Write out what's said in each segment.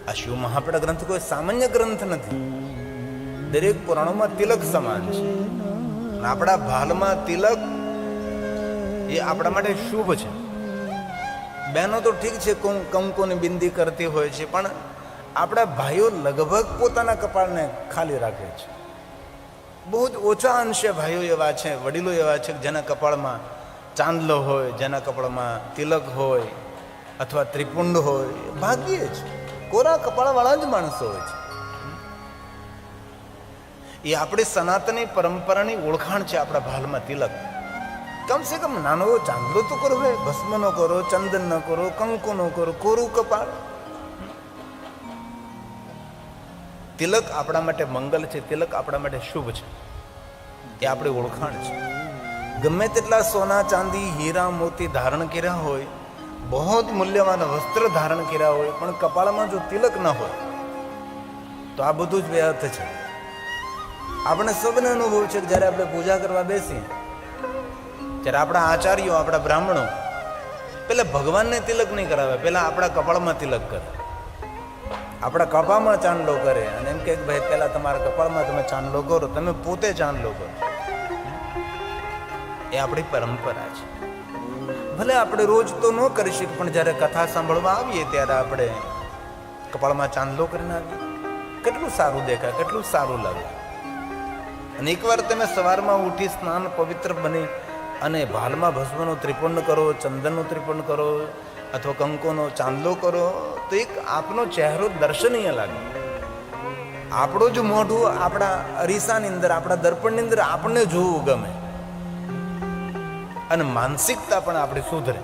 આ શિવ મહાપડા ગ્રંથ કોઈ સામાન્ય ગ્રંથ નથી. દરેક પુરાણોમાં તિલક સમાન છે. આપણા ભાલમાં તિલક એ આપણા માટે શુભ છે. બહેનો તો ઠીક છે, કંકુની બિંદી કરતી હોય છે, પણ આપણા ભાઈઓ લગભગ પોતાના કપાળને ખાલી રાખે છે. બહુ જ ઓછા અંશે ભાઈઓ એવા છે, વડીલો એવા છે જેના કપાળમાં ચાંદલો હોય, જેના કપાળમાં તિલક હોય અથવા ત્રિપુંડ હોય. ભાગ્યે જ કોરા કપાળવાળા જ માણસો હોય છે. એ આપણી સનાતની પરંપરાની ઓળખાણ છે. આપણા ભાલમાં તિલક કમસે કમ નાનો ચાંદલો તો કરો, ભાઈ ભસ્મ નો કરો, ચંદન ન કરો, કંકુ નો કરો, કોરું કપાળ. તિલક આપણા માટે મંગલ છે, તિલક આપણા માટે શુભ છે. એ આપણી ઓળખાણ છે. ગમે તેટલા સોના ચાંદી હીરા મોતી ધારણ કર્યા હોય, બહુ જ મૂલ્યવાન વસ્ત્ર ધારણ કર્યા હોય, પણ કપાળમાં જો તિલક ન હોય તો આ બધું જ વ્યર્થ છે. આપણે સૌને અનુભવ છે કે જ્યારે આપણે પૂજા કરવા બેસીએ ત્યારે આપણા આચાર્યો, આપણા બ્રાહ્મણો પેલા ભગવાનને તિલક નહીં કરાવે, પેલા આપણા કપાળમાં તિલક કરે, આપણા કપાળમાં ચાંદલો કરે અને એમ કે ભાઈ પેલા તમારા કપાળમાં તમે ચાંદલો કરો, તમે પોતે ચાંદલો કરો. એ આપણી પરંપરા છે. ભલે આપણે રોજ તો ન કરી શકીએ, પણ જ્યારે કથા સાંભળવા આવીએ ત્યારે આપણે કપાળમાં ચાંદલો કરીને આવીએ. કેટલું સારું દેખાય, કેટલું સારું લાગે. અને એકવાર તમે સવારમાં ઉઠી સ્નાન પવિત્ર બની અને ભાલમાં ભસ્મનો ત્રિપુંડ કરો, ચંદનનો ત્રિપુંડ કરો અથવા કંકુનો ચાંદલો કરો તો એક આપનો ચહેરો દર્શનીય લાગે. આપણું જ મોઢું આપણા અરીસાની અંદર, આપણા દર્પણની અંદર આપણને જોવું ગમે અને માનસિકતા પણ આપણી સુધરે.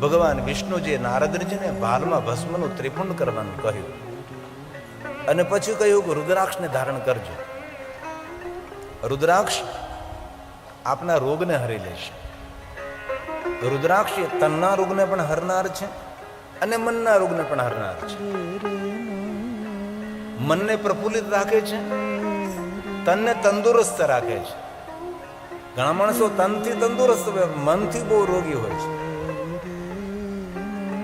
ભગવાન વિષ્ણુજીએ નારદજીને ભાલમાં ભસ્મનું ત્રિપુંડ કરવાનું કહ્યું અને પછી કહ્યું કે રુદ્રાક્ષને ધારણ કરજો. રુદ્રાક્ષ આપના રોગને હરી લેશે. રુદ્રાક્ષ એ તનના રોગને પણ હરનાર છે અને મનના રોગને પણ હરનાર છે. મનને પ્રફુલ્લિત રાખે છે, તનને તંદુરસ્ત રાખે છે. ઘણા માણસો તનથી તંદુરસ્ત હોય, મનથી બહુ રોગી હોય છે.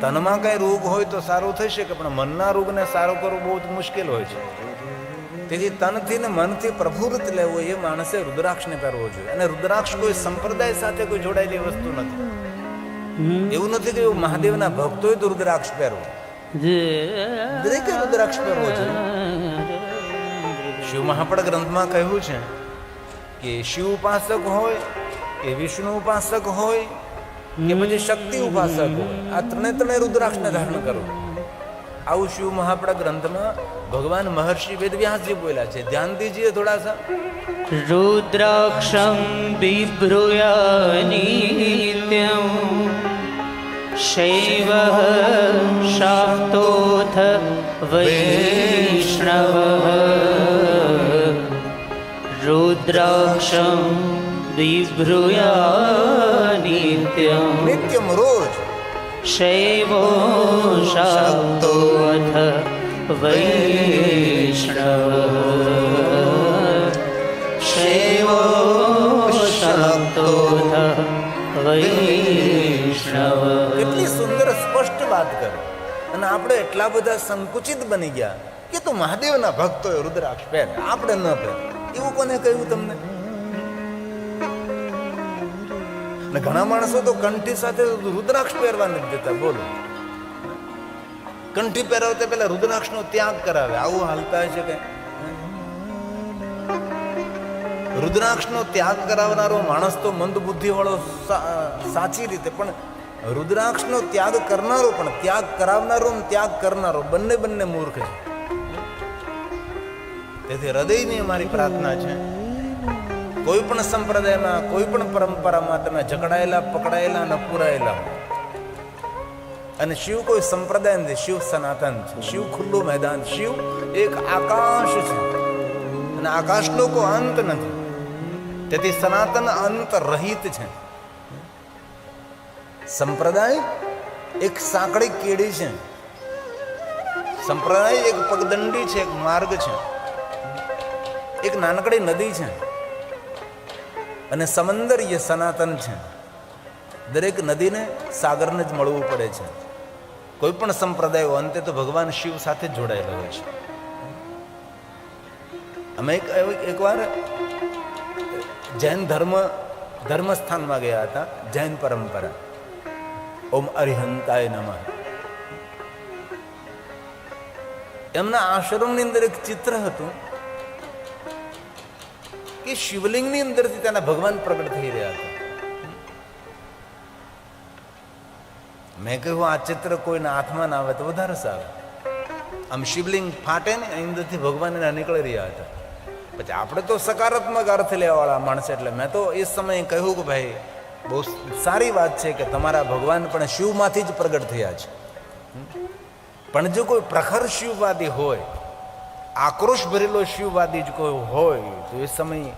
તનમાં કઈ રોગ હોય તો સારું થઈ શકે, પણ મનના રોગને સારો કરવો બહુ જ મુશ્કેલ હોય છે. તેથી તનથી ને મનથી પ્રફુલ્લિત લેવું એ માણસે રુદ્રાક્ષને પહેરવો જોઈએ. અને રુદ્રાક્ષ કોઈ સંપ્રદાય સાથે કોઈ જોડાયેલી વસ્તુ નથી. એવું નથી કે મહાદેવના ભક્તોએ તો રુદ્રાક્ષ પહેરવો, દરેકે રુદ્રાક્ષ પહેરવો જોઈએ. શિવ મહાપડ ગ્રંથમાં કહ્યું છે કે શિવ ઉપાસક હોય કે વિષ્ણુ ઉપાસક હોય કે પછી શક્તિ ઉપાસક હોય, આ ત્રણે રુદ્રાક્ષને ધારણ કરો. આવું શિવ મહાપડા ગ્રંથમાં ભગવાન મહર્ષિ વેદવ્યાસજી બોલ્યા છે. ધ્યાન દીજીએ થોડા સા. રુદ્રાક્ષમ બિભ્રૂયા નિત્યમ શૈવ શાક્તોથ વૈષ્ણવ. રુદ્રાક્ષમ બિભ્રૂયા નિત્યમ, નિત્યમ રોજ. શૈવો શાક્તોથ વૈષ્ણવ. શૈવો શાક્તોથ વૈષ્ણવ. કેટલી સુંદર સ્પષ્ટ વાત કરે. અને આપણે એટલા બધા સંકુચિત બની ગયા કે તો મહાદેવના ભક્તોએ રુદ્રાક્ષ પહેર, આપણે ન પહેર. એવું કોને કહ્યું તમને? અને ઘણા માણસો તો કંઠી સાથે રુદ્રાક્ષ પહેરવા નથી દેતા. બોલો, કંઠી પહેરાવતા પેલા રુદ્રાક્ષ નો ત્યાગ કરાવે. આવું હાલતા છે કે રુદ્રાક્ષ નો ત્યાગ કરાવનારો માણસ તો મંદ બુદ્ધિ વાળો સાચી રીતે, પણ રુદ્રાક્ષ નો ત્યાગ કરનારો પણ ત્યાગ કરાવનારો ત્યાગ કરનારો બંને મૂર્ખ છે. તેથી હૃદયની અમારી પ્રાર્થના છે, કોઈ પણ સંપ્રદાયમાં, કોઈ પણ પરંપરામાં તમે જકડાયેલા, પકડાયેલા ન પુરાયેલા. અને શિવ કોઈ સંપ્રદાય નથી, શિવ સનાતન છે. શિવ ખુલ્લું મેદાન, શિવ એક આકાશ છે અને આકાશનો કોઈ અંત નથી. તેથી સનાતન અંત રહિત છે. સંપ્રદાય એક સાંકડી કેડી છે, સંપ્રદાય એક પગદંડી છે, એક માર્ગ છે, એક નાનકડી નદી છે. અને સમંદર એ સનાતન છે. દરેક નદીને સાગરને જ મળવું પડે છે. કોઈ પણ સંપ્રદાયો અંતે તો ભગવાન શિવ સાથે જ જોડાયેલા હોય છે. અમે એકવાર જૈન ધર્મસ્થાનમાં ગયા હતા, જૈન પરંપરા. ઓમ અરિહંતાય નમઃ. એમના આશ્રમની અંદર એક ચિત્ર હતું કે શિવલિંગની અંદરથી તેના ભગવાન પ્રગટ થઈ રહ્યા હતા. મેં કહ્યું આ ચિત્ર કોઈના હાથમાં ના આવે તો વધારે સારું. આમ શિવલિંગ ફાટે ને અંદરથી ભગવાન એના નીકળી રહ્યા હતા. પછી આપણે તો સકારાત્મક અર્થ લેવાવાળા માણસ, એટલે મેં તો એ સમયે કહ્યું કે ભાઈ બહુ સારી વાત છે કે તમારા ભગવાન પણ શિવમાંથી જ પ્રગટ થયા છે. પણ જો કોઈ પ્રખર શિવવાદી હોય, આક્રોશ ભરેલો શિવવાદી જ કોઈ હોય તો એ સમયે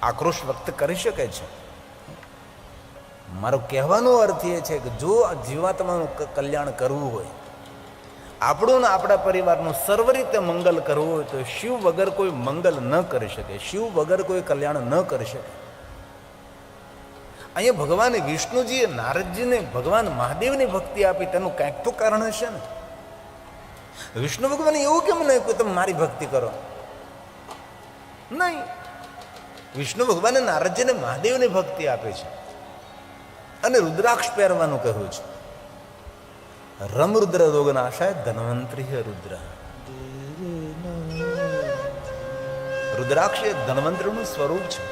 આક્રોશ વ્યક્ત કરી શકે છે. મારો કહેવાનો અર્થ એ છે કે જો જીવાત્માનું કલ્યાણ કરવું હોય, આપણું ને આપણા પરિવારનું સર્વ રીતે મંગલ કરવું હોય તો શિવ વગર કોઈ મંગલ ન કરી શકે, શિવ વગર કોઈ કલ્યાણ ન કરી શકે. અહીંયા ભગવાન વિષ્ણુજીએ નારદજીને ભગવાન મહાદેવની ભક્તિ આપી, તેનું કંઈક તો કારણ હશે ને. વિષ્ણુ ભગવાન એવું કેમ નહીં કે તમે મારી ભક્તિ કરો? નહીં, વિષ્ણુ ભગવાને નારદજીને મહાદેવની ભક્તિ આપે છે અને રુદ્રાક્ષ પહેરવાનું કહ્યું છે. રમ રુદ્ર રોગનાશાય ધન્વંતરી રુદ્ર. રુદ્રાક્ષ એ ધન્વંતરીનું સ્વરૂપ છે.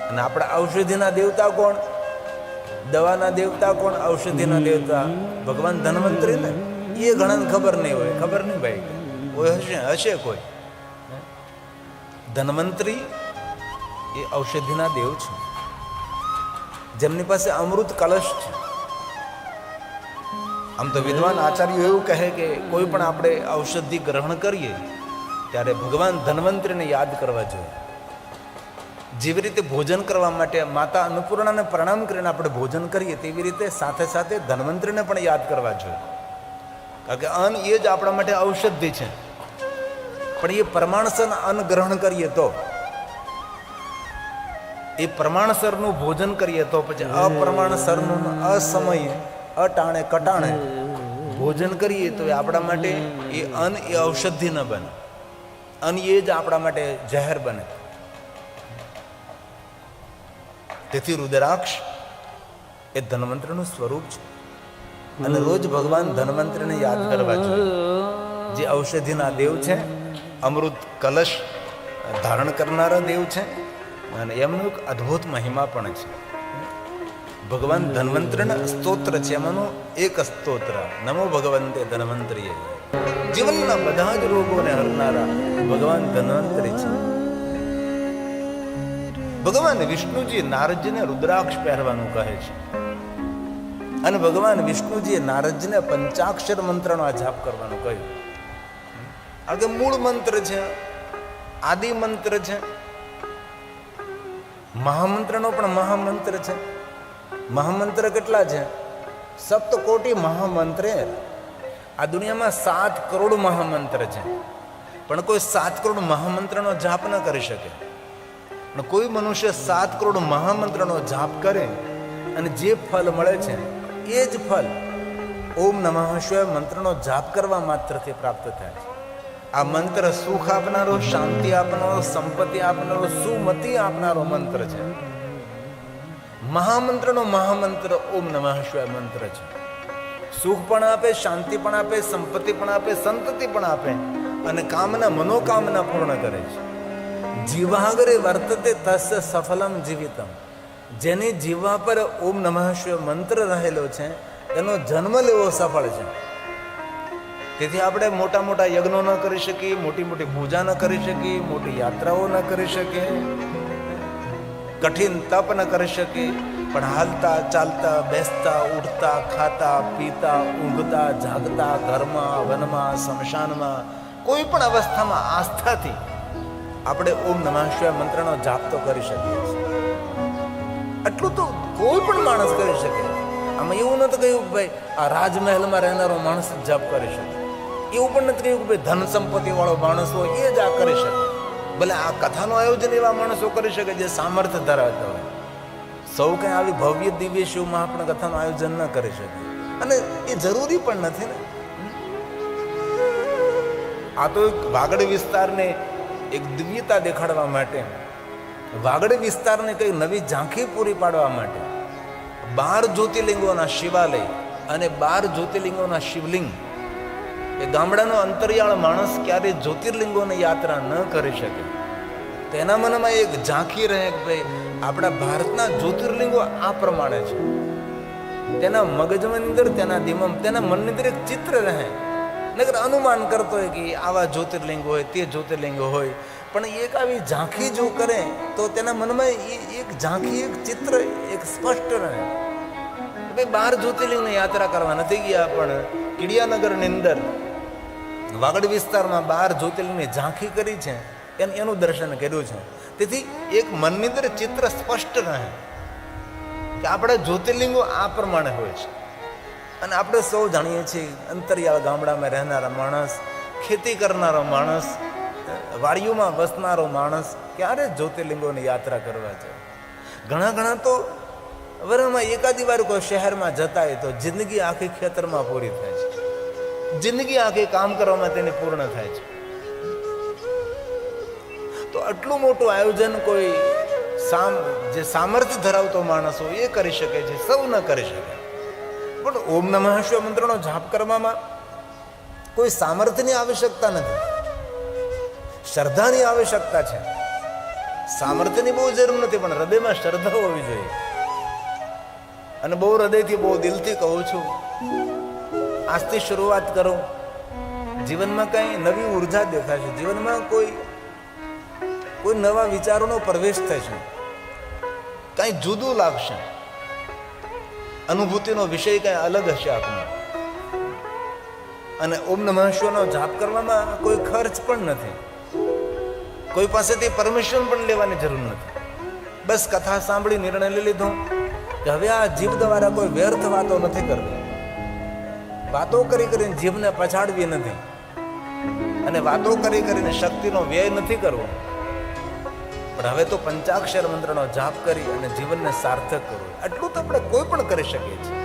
અને આપણા ઔષધિના દેવતા કોણ? દવાના દેવતા કોણ? ઔષધિના દેવતા ભગવાન ધન્વંતરી ને. એ ઘણાને ખબર નહીં હોય. ખબર નહીં ભાઈ, કોઈ હશે કોઈ. ધન્વંતરી એ ઔષધિના દેવ છે, જેમની પાસે અમૃત કલશ છે. આમ તો વિદ્વાન આચાર્યો એવું કહે કે કોઈ પણ આપણે ઔષધિ ગ્રહણ કરીએ ત્યારે ભગવાન ધન્વંતરીને યાદ કરવા જોઈએ. જેવી રીતે ભોજન કરવા માટે માતા અન્નપૂર્ણાને પ્રણામ કરીને આપણે ભોજન કરીએ, તેવી રીતે સાથે સાથે ધન્વંતરીને પણ યાદ કરવા જોઈએ. કારણ કે અન્ન એ જ આપણા માટે ઔષધિ છે. પણ એ પ્રમાણસર અન્ન ગ્રહણ કરીએ તો, એ પ્રમાણસરનું ભોજન કરીએ તો, પછી અપ્રમાણસરનું અસમયે અટાણે કટાણે ભોજન કરીએ તો એ આપણા માટે એ અન્ન એ ઔષધિ ન બને. અન્ન એ જ આપણા માટે ઝેર બને. તેથી રુદ્રાક્ષ એ ધન્વંતરીનું સ્વરૂપ છે અને રોજ ભગવાન ધન્વંતરીને યાદ કરવા જોઈએ, જે ઔષધિના દેવ છે, અમૃત કલશ ધારણ કરનારા દેવ છે અને એમનું એક અદ્ભુત મહિમા પણ છે. ભગવાન ધન્વંતરીના સ્તોત્ર છે, એમાંનું એક સ્તોત્ર નમો ભગવંતે ધન્વંતરીએ. જીવનના બધા જ રોગોને હરનારા ભગવાન ધન્વંતરી છે. ભગવાન વિષ્ણુજી નારદજીને રુદ્રાક્ષ પહેરવાનું કહે છે અને ભગવાન વિષ્ણુજીએ નારદજીને પંચાક્ષર મંત્રનો આ જાપ કરવાનું કહ્યું. આ કે મૂળ મંત્ર છે, આદિ મંત્ર છે, મહામંત્રનો પણ મહામંત્ર છે. મહામંત્ર કેટલા છે? સપ્તકોટી મહામંત્ર. આ દુનિયામાં 7 કરોડ મહામંત્ર છે, પણ કોઈ 7 કરોડ મહામંત્રનો જાપ ન કરી શકે. પણ કોઈ મનુષ્ય 7 કરોડ મહામંત્રનો જાપ કરે અને જે ફલ મળે છે એ જ ફલ ઓમ નમઃ શિવાય મંત્રનો જાપ કરવા માત્રથી પ્રાપ્ત થાય છે. આ મંત્ર સુખ આપનારો, શાંતિ આપનારો, સંપત્તિ આપનારો, સુમતિ આપનારો મંત્ર છે. મહામંત્રનો મહામંત્ર ઓમ નમઃ શિવાય મંત્ર છે. સુખ પણ આપે, શાંતિ પણ આપે, સંપત્તિ પણ આપે, સંતતિ પણ આપે અને કામના મનોકામના પૂર્ણ કરે છે. જીવાગરે વર્તતે તસ્ય સફલમ જીવિતમ. જેની જીવા પર ઓમ નમઃ શિવાય મંત્ર રહેલો છે એનો જન્મ લેવો સફળ છે. તેથી આપણે મોટા મોટા યજ્ઞો ન કરી શકીએ, મોટી મોટી પૂજા ન કરી શકીએ, મોટી યાત્રાઓ ન કરી શકીએ, કઠિન તપ ન કરી શકીએ, પણ હાલતા ચાલતા, બેસતા, ઉઠતા, ખાતા, પીતા, ઊંઘતા, જાગતા, ઘરમાં, વનમાં, સ્મશાનમાં, કોઈ પણ અવસ્થામાં આસ્થાથી આપણે ઓમ નમઃ શિવાય મંત્રનો જાપ તો કરી શકીએ છીએ. આટલું તો કોઈ પણ માણસ કરી શકે. આમાં એવું નથી કહ્યું કે ભાઈ આ રાજમહેલમાં રહેનારો માણસ જ જાપ કરી શકે. એવું પણ નથી કહ્યું કે ભાઈ ધન સંપત્તિ વાળો માણસ હોય એ જ આ કરી શકે. ભલે આ કથાનું આયોજન એવા માણસો કરી શકે જે સામર્થ્ય ધરાવતા હોય. સૌ કંઈ આવી ભવ્ય દિવ્ય શિવ મહાપણ કથાનું આયોજન ન કરી શકે. અને એ જરૂરી પણ નથી ને. આ તો એક વાગડ વિસ્તારને એક દિવ્યતા દેખાડવા માટે, વાગડ વિસ્તારને કઈ નવી ઝાંખી પૂરી પાડવા માટે 12 જ્યોતિર્લિંગોના શિવાલય અને 12 જ્યોતિર્લિંગોના શિવલિંગ. એ ગામડાનો અંતરિયાળ માણસ ક્યારે જ્યોતિર્લિંગોની યાત્રા ન કરી શકે. તેના મનમાં એક ઝાંખી રહે કે ભાઈ આપણા ભારતના જ્યોતિર્લિંગો આ પ્રમાણે છે. તેના મગજની અંદર, તેના દિમાગ, તેના મનની અંદર એક ચિત્ર રહે. નગર અનુમાન કરતો હોય કે આવા જ્યોતિર્લિંગ હોય, તે જ્યોતિર્લિંગ હોય, પણ એક આવી ઝાંખી જો કરે તો તેના મનમાં એક ઝાંખી, એક ચિત્ર એક સ્પષ્ટ રહે. ભાઈ 12 જ્યોતિર્લિંગની યાત્રા કરવા નથી ગયા, પણ કિડિયાનગરની અંદર વાગડ વિસ્તારમાં 12 જ્યોતિર્લિંગની ઝાંખી કરી છે, એનું દર્શન કર્યું છે. તેથી એક મનની અંદર ચિત્ર સ્પષ્ટ રહે કે આપણા જ્યોતિર્લિંગો આ પ્રમાણે હોય છે. અને આપણે સૌ જાણીએ છીએ, અંતરિયાળ ગામડામાં રહેનારા માણસ, ખેતી કરનારો માણસ, વાડીઓમાં વસનારો માણસ ક્યારે જ્યોતિર્લિંગોની યાત્રા કરવા છે? ઘણા તો વરમાં એકાદી વાર કોઈ શહેરમાં જતા હોય તો જિંદગી આખી ખેતરમાં પૂરી થાય છે, જિંદગી આખી કામ કરવામાં તેની પૂર્ણ થાય છે. તો આટલું મોટું આયોજન કોઈ જે સામર્થ્ય ધરાવતો માણસ હોય એ કરી શકે છે, સૌ ન કરી શકે. પણ ઓમ નમઃ શિવાય મંત્રનો જાપ કરવામાં કોઈ સામર્થ્યની આવશ્યકતા નથી, શ્રદ્ધાની આવશ્યકતા છે. સામર્થ્યની બહુ જરૂર નથી, પણ હૃદયમાં શ્રદ્ધા હોવી જોઈએ. અને બહુ હૃદયથી, બહુ દિલથી કહું છું, આજથી શરૂઆત કરો. જીવનમાં કઈ નવી ઉર્જા દેખાશે, જીવનમાં કોઈ નવા વિચારોનો પ્રવેશ થશે, કઈ જુદું લાગશે, અનુભૂતિનો વિષય કઈ અલગ હશે આપનો. અને ઓમ નમઃ શિવાયનો જાપ કરવામાં કોઈ ખર્ચ પણ નથી, કોઈ પાસેથી પરમિશન પણ લેવાની જરૂર નથી. બસ કથા સાંભળી નિર્ણય લઈ લીધો કે હવે આ જીભ દ્વારા કોઈ વ્યર્થ વાતો નથી કરવી, વાતો કરીને જીભને પછાડવી નથી, અને વાતો કરીને શક્તિનો વ્યય નથી કરવો. પણ હવે તો પંચાક્ષર મંત્રનો જાપ કરી અને જીવનને સાર્થક કરવું, આટલું તો આપણે કોઈ પણ કરી શકીએ છીએ.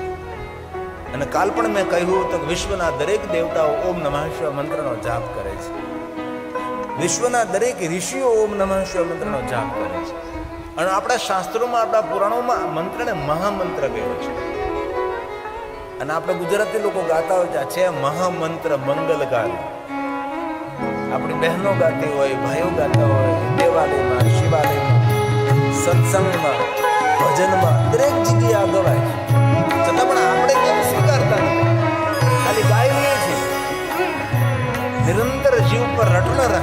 અને કાલ પણ મેં કહ્યું તો વિશ્વના દરેક દેવતાઓ ઓમ નમઃ શિવાય મંત્રનો જાપ કરે છે, વિશ્વના દરેક ઋષિઓ ઓમ નમઃ શિવાય મંત્રનો જાપ કરે છે. અને આપણા શાસ્ત્રોમાં, આપણા પુરાણોમાં આ મંત્રને મહામંત્ર કહ્યો છે. અને આપણે ગુજરાતી લોકો ગાતા હોય છે મહામંત્ર મંગલકારી. આપણી બહેનો ગાતી હોય, ભાઈઓ ગાતા હોય, દેવાલયમાં, શિવાલયમાં, સત્સંગમાં, ભજનમાં, દરેક જગ્યાએ આ ગવાય છે. છતાં પણ આપણે કેમ સ્વીકારતા નથી? ખાલી ગાઈ લઈએ છીએ. નિરંતર જીવ પર રટણ રહે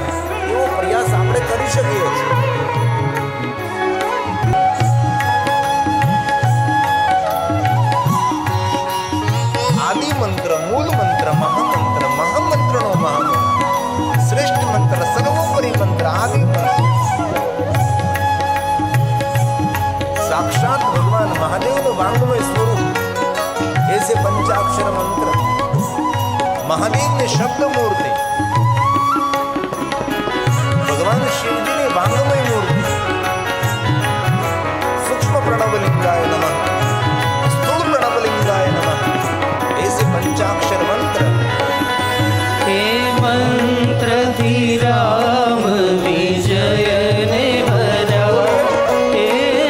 એવો પ્રયાસ આપણે કરી શકીએ છીએ. આદિ મંત્ર, મૂળ મંત્ર, મહામંત્ર, મહામંત્રનો મહામંત્ર, શ્રેષ્ઠ મંત્ર, સર્વોપરી મંત્ર, આદિ મંત્ર, સાક્ષાત ભગવાન મહાદેવનું વાંગમય સ્વરૂપ એ છે પંચાક્ષર મંત્ર. મહાદેવની શબ્દ મૂર્તિ, ભગવાન શિવજીની વાંગમય મૂર્તિ. સૂક્ષ્મ પ્રણવલિંગાય નમઃ, સ્થૂળ પ્રણવલિંગાય નમઃ, એ છે પંચાક્ષર મંત્ર. હે મંત્રથી રામ વિજયને ભર્યા, હે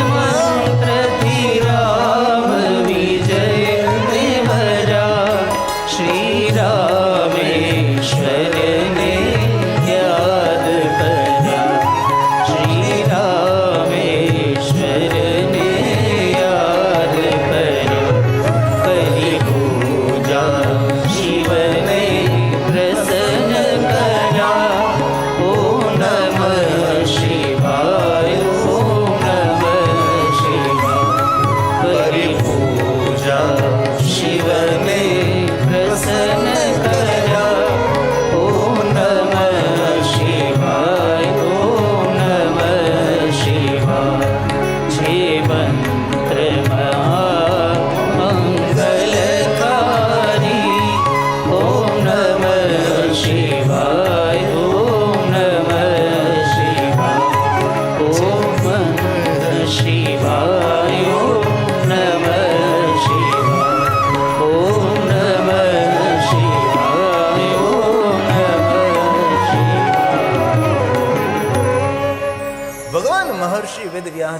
મંત્રથી રામ વિજયને ભર્યા, શ્રી રામેશ્વરને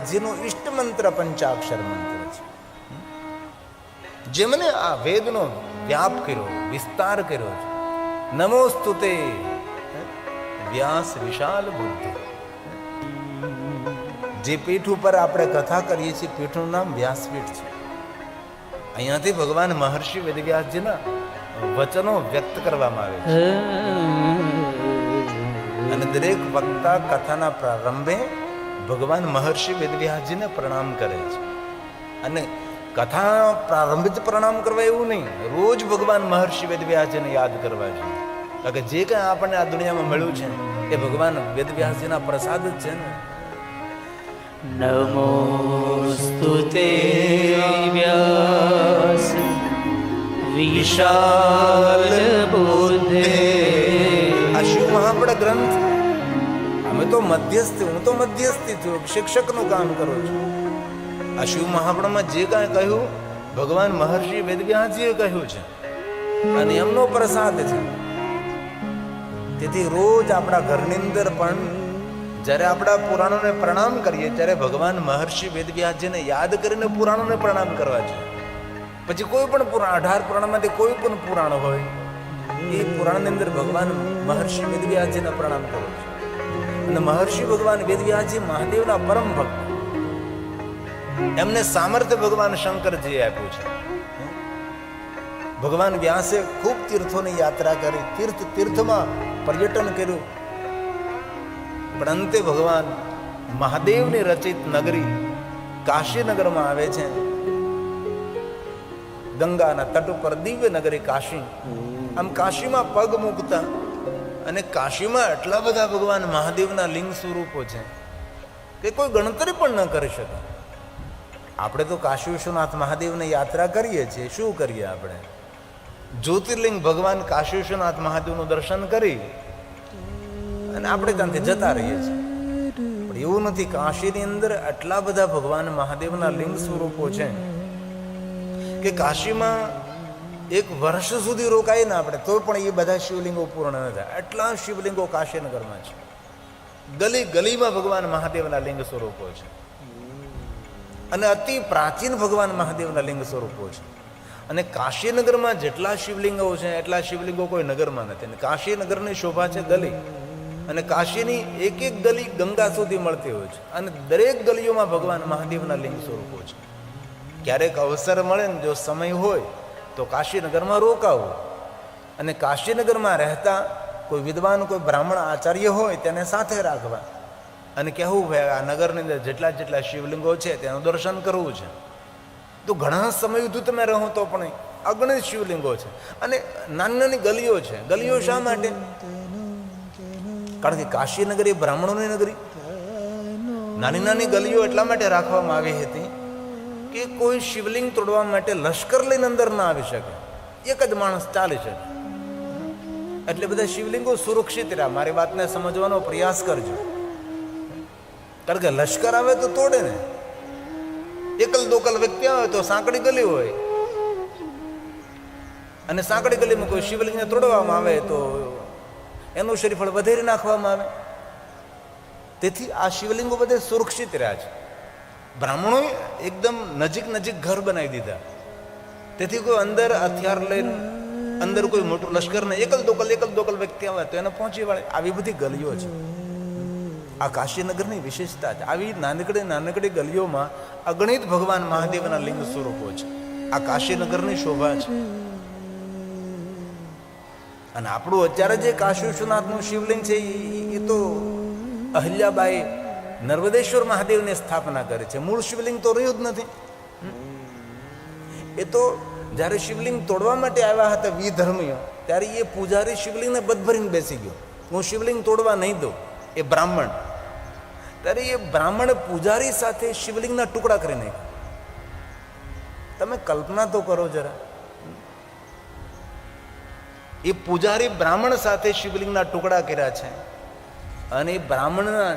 વેદવ્યાસજીનો ઇષ્ટ મંત્ર પંચાક્ષર મંત્ર છે, જેમને આ વેદનો વ્યાપ કર્યો, વિસ્તાર કર્યો છે. નમોસ્તુતે વ્યાસ વિશાલ બુદ્ધિ. જે પીઠ ઉપર આપણે કથા કરીએ છીએ પીઠનું નામ વ્યાસપીઠ છે. અહીંયાથી ભગવાન મહર્ષિ વેદવ્યાસજીના વચનો વ્યક્ત કરવામાં આવે છે. અને દરેક વક્તા કથાના પ્રારંભે ભગવાન મહર્ષિ વેદવ્યાસજીને પ્રણામ કરે છે. અને કથા પ્રારંભે જ પ્રણામ કરવા એવું નહીં, રોજ ભગવાન મહર્ષિ વેદવ્યાસજીને યાદ કરવા જોઈએ. કારણ કે જે કંઈ આપણને આ દુનિયામાં મળ્યું છે એ ભગવાન વેદવ્યાસજીના પ્રસાદ જ છે ને. નમોસ્તુતે વ્યાસ વિશાલ બુદ્ધે. આ શિવ મહાપડ ગ્રંથ, અમે તો મધ્યસ્થી, હું તો મધ્યસ્થી છું, શિક્ષકનું કામ કરું છું. આ શિવ મહાપડમાં જે કાંઈ કહ્યું ભગવાન મહર્ષિ વેદવ્યાસજીએ કહ્યું છે અને એમનો પ્રસાદ છે. તેથી રોજ આપણા ઘરની અંદર પણ જ્યારે આપણા પુરાણોને પ્રણામ કરીએ ત્યારે ભગવાન મહર્ષિ વેદવ્યાસજીને યાદ કરીને પુરાણોને પ્રણામ કરવા છે. પછી કોઈ પણ પુરાણ, 18 પુરાણમાંથી કોઈ પણ પુરાણ હોય એ પુરાણની અંદર ભગવાન મહર્ષિ વેદવ્યાસજીને પ્રણામ કરો છો. અને મહર્ષિ ભગવાન વેદવ્યાસજી મહાદેવના પરમ ભક્ત, એમને સામર્થ્ય ભગવાન શંકરજીએ આપ્યું છે. ભગવાન વ્યાસે ખૂબ તીર્થોની યાત્રા કરી, તીર્થમાં પર્યટન કર્યું, પણ અંતે ભગવાન મહાદેવની રચિત નગરી કાશીનગરમાં આવે છે. ગંગાના તટ ઉપર દિવ્ય નગરી કાશી. આમ કાશીમાં પગ મૂકતા અને કાશીમાં એટલા બધા ભગવાન મહાદેવના લિંગ સ્વરૂપો છે કે કોઈ ગણતરી પણ ન કરી શકે. આપણે તો કાશી વિશ્વનાથ મહાદેવની યાત્રા કરીએ છીએ, શું કરીએ આપણે? જ્યોતિર્લિંગ ભગવાન કાશી વિશ્વનાથ મહાદેવનું દર્શન કરી અને આપણે ત્યાંથી જતા રહીએ છીએ. પણ એવું નથી, કાશીની અંદર આટલા બધા ભગવાન મહાદેવના લિંગ સ્વરૂપો છે કે કાશીમાં એક વર્ષ સુધી રોકાય ને આપણે તો પણ એ બધા શિવલિંગો પૂર્ણ ન થાય. એટલા શિવલિંગો કાશીનગરમાં છે. ગલી ગલીમાં ભગવાન મહાદેવના લિંગ સ્વરૂપો છે અને અતિ પ્રાચીન ભગવાન મહાદેવના લિંગ સ્વરૂપો છે. અને કાશીનગરમાં જેટલા શિવલિંગો છે એટલા શિવલિંગો કોઈ નગરમાં નથી. અને કાશીનગરની શોભા છે ગલી, અને કાશીની એક એક ગલી ગંગા સુધી મળતી હોય છે. અને દરેક ગલીઓમાં ભગવાન મહાદેવના લિંગ સ્વરૂપો છે. ક્યારેક અવસર મળે ને, જો સમય હોય તો કાશીનગરમાં રોકાવું અને કાશીનગરમાં રહેતા કોઈ વિદ્વાન, કોઈ બ્રાહ્મણ આચાર્ય હોય તેને સાથે રાખવા અને કહેવું ભાઈ આ નગરની અંદર જેટલા જેટલા શિવલિંગો છે તેનું દર્શન કરવું છે. તો ઘણા સમય સુધી તમે રહો તો પણ અગણિત શિવલિંગો છે અને નાની નાની ગલીઓ છે. ગલીઓ શા માટે? કારણ કે કાશીનગર એ બ્રાહ્મણોની નગરી. નાની નાની ગલીઓ એટલા માટે રાખવામાં આવી હતી કે કોઈ શિવલિંગ તોડવા માટે લશ્કર લઈને અંદર ના આવી શકે, એક જ માણસ ચાલી શકે. એટલે બધા શિવલિંગો સુરક્ષિત રહ્યા. મારી વાતને સમજવાનો પ્રયાસ કરજો. કારણ કે લશ્કર આવે તો તોડે ને, એકલ દોકલ વ્યક્તિ આવે તો સાંકડી ગલી હોય અને સાંકડી ગલીમાં કોઈ શિવલિંગને તોડવામાં આવે તો એનું શ્રીફળ વધેરી નાખવામાં આવે. તેથી આ શિવલિંગો બધે સુરક્ષિત રહ્યા છે. બ્રાહ્મણોએ એકદમ નજીક નજીક ઘર બનાવી દીધા. તેથી કોઈ અંદર હથિયાર લઈને અંદર કોઈ મોટું લશ્કર ને એકલ દોકલ વ્યક્તિ આવે તો એને પહોંચી વળે. આવી બધી ગલીઓ છે. આ કાશીનગરની વિશેષતા છે. આવી નાનકડી ગલીઓમાં અગણિત ભગવાન મહાદેવના લિંગ સ્વરૂપો છે. આ કાશીનગરની શોભા છે. અને આપણું અત્યારે જે કાશી વિશ્વનાથનું શિવલિંગ છે એ તો અહિલ્યાબાઈ નર્મદેશ્વર મહાદેવની સ્થાપના કરે છે. મૂળ શિવલિંગ તો રહ્યું જ નથી. એ તો જ્યારે શિવલિંગ તોડવા માટે આવ્યા હતા વિધર્મીઓ, ત્યારે એ પૂજારી શિવલિંગને બદભરીને બેસી ગયો, હું શિવલિંગ તોડવા નહીં દઉં. એ બ્રાહ્મણ, ત્યારે એ બ્રાહ્મણ પૂજારી સાથે શિવલિંગના ટુકડા કરી નાખ્યા. તમે કલ્પના તો કરો જરા. એ પૂજારી બ્રાહ્મણ સાથે શિવલિંગના ટુકડા કર્યા છે અને એ બ્રાહ્મણના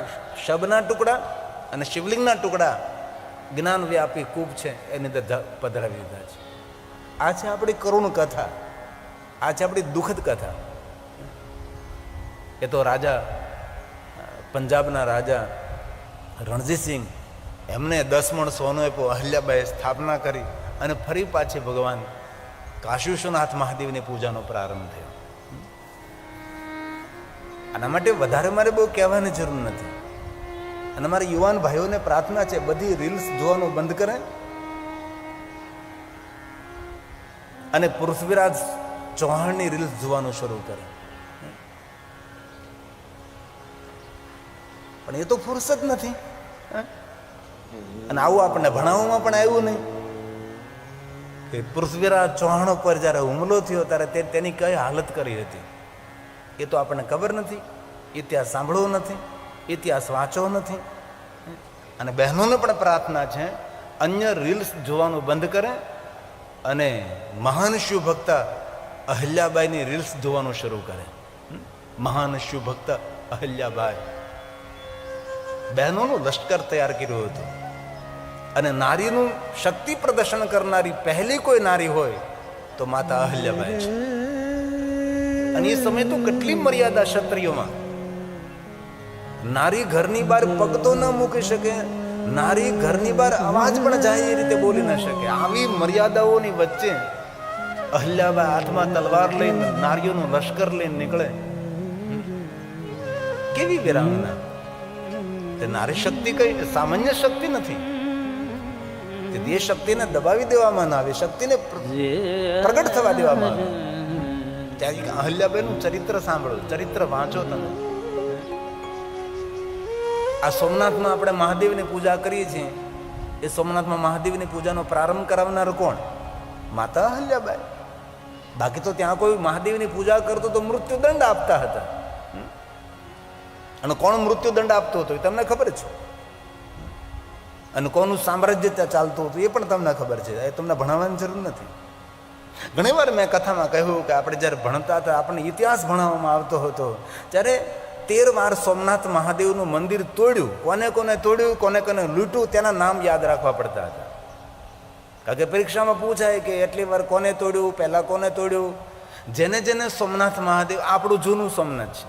શબના ટુકડા અને શિવલિંગના ટુકડા જ્ઞાન વ્યાપી કૂપ છે એની અંદર પધરાવી દીધા છે. આ છે આપણી કરુણ કથા, આ છે આપણી દુઃખદ કથા. એ તો રાજા, પંજાબના રાજા રણજીતસિંહ એમને 10 મણ સોનું આપ્યું. અહલ્યાબાઈએ સ્થાપના કરી અને ફરી પાછી ભગવાન કાશી વિશ્વનાથ મહાદેવની પૂજાનો પ્રારંભ થયો. આના માટે વધારે મારે બહુ કહેવાની જરૂર નથી. અને મારા યુવાન ભાઈઓને પ્રાર્થના છે, બધી રીલ્સ જોવાનું બંધ કરે અને પૃથ્વીરાજ ચૌહાણની રીલ્સ જોવાનું શરૂ કરે. પણ એ તો ફુરસત નથી. અને આવું આપણને ભણાવવામાં પણ આવ્યું નહીં કે પૃથ્વીરાજ ચૌહાણ પર જ્યારે હુમલો થયો ત્યારે તેની કઈ હાલત કરી હતી એ તો આપણને ખબર નથી. ઇતિહાસ સાંભળવો નથી, ઇતિહાસ વાંચવો નથી. અને બહેનોને પણ પ્રાર્થના છે, અન્ય રીલ્સ જોવાનું બંધ કરે અને મહાન શિવ ભક્ત અહલ્યાબાઈની રીલ્સ જોવાનું શરૂ કરે. મહાન શિવ ભક્ત અહલ્યાબાઈ બહેનોનું લશ્કર તૈયાર કર્યું હતું. અને નારીનું શક્તિ પ્રદર્શન કરનારી પહેલી કોઈ નારી હોય તો માતા અહલ્યાબાઈ છે. અને એ સમય તો કેટલી મર્યાદા ક્ષત્રિયોમાં. નારી ઘરની બહાર પગ તો ન મૂકી શકે, નારી ઘરની બહાર અવાજ પણ જાય એ રીતે બોલી ન શકે. આવી મર્યાદાઓની વચ્ચે અહલ્યાબાઈ હાથમાં તલવાર લઈને નારીઓનું લશ્કર લઈને નીકળે. કેવી વીરાંગના! તે નારી શક્તિ કઈ સામાન્ય શક્તિ નથી. તે શક્તિને દબાવી દેવામાં ના આવે, શક્તિને પ્રગટ થવા દેવામાં આવે. ત્યાં અહલ્યાબાઈનું ચરિત્ર સાંભળો, ચરિત્ર વાંચો તમે. આ સોમનાથમાં આપણે મહાદેવની પૂજા કરીએ છીએ. એ સોમનાથમાં મહાદેવની પૂજાનો પ્રારંભ કરાવનાર કોણ? માતા અહલ્યાબાઈ. બાકી તો ત્યાં કોઈ મહાદેવની પૂજા કરતો તો મૃત્યુદંડ આપતા હતા. અને કોણ મૃત્યુદંડ આપતો હતો એ તમને ખબર છે. અને કોનું સામ્રાજ્ય ત્યાં ચાલતું હતું એ પણ તમને ખબર છે. એ તમને ભણાવવાની જરૂર નથી. ઘણી વાર મેં કથામાં કહ્યું કે આપણે જ્યારે ભણતા હતા, આપણને ઇતિહાસ ભણાવવામાં આવતો હતો, ત્યારે 13 વાર સોમનાથ મહાદેવનું મંદિર તોડ્યું. કોને કોને તોડ્યું, કોને કોને લૂંટ્યું, તેના નામ યાદ રાખવા પડતા હતા. કારણ કે પરીક્ષામાં પૂછાય કે એટલી વાર કોને તોડ્યું, પહેલા કોને તોડ્યું. જેને જેને સોમનાથ મહાદેવ, આપણું જૂનું સોમનાથ છે,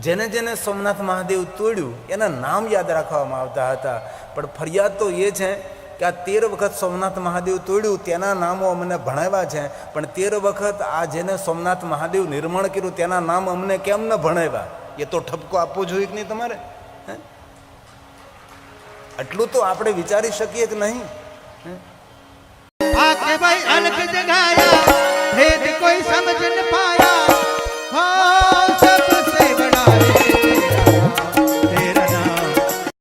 જેને જેને સોમનાથ મહાદેવ તોડ્યું એના નામ યાદ રાખવામાં આવતા હતા. પણ ફરિયાદ તો એ છે કે આ 13 વખત સોમનાથ મહાદેવ તોડ્યું તેના નામો અમને ભણાવ્યા છે, પણ 13 વખત આ જેને સોમનાથ મહાદેવ નિર્માણ કર્યું તેના નામ અમને કેમ ન ભણાવ્યા? એ તો ઠપકો આપવો જોઈએ કે નહીં તમારે? આટલું તો આપણે વિચારી શકીએ કે નહીં? आके भाई अलग जगाया भेद कोई समझ न पा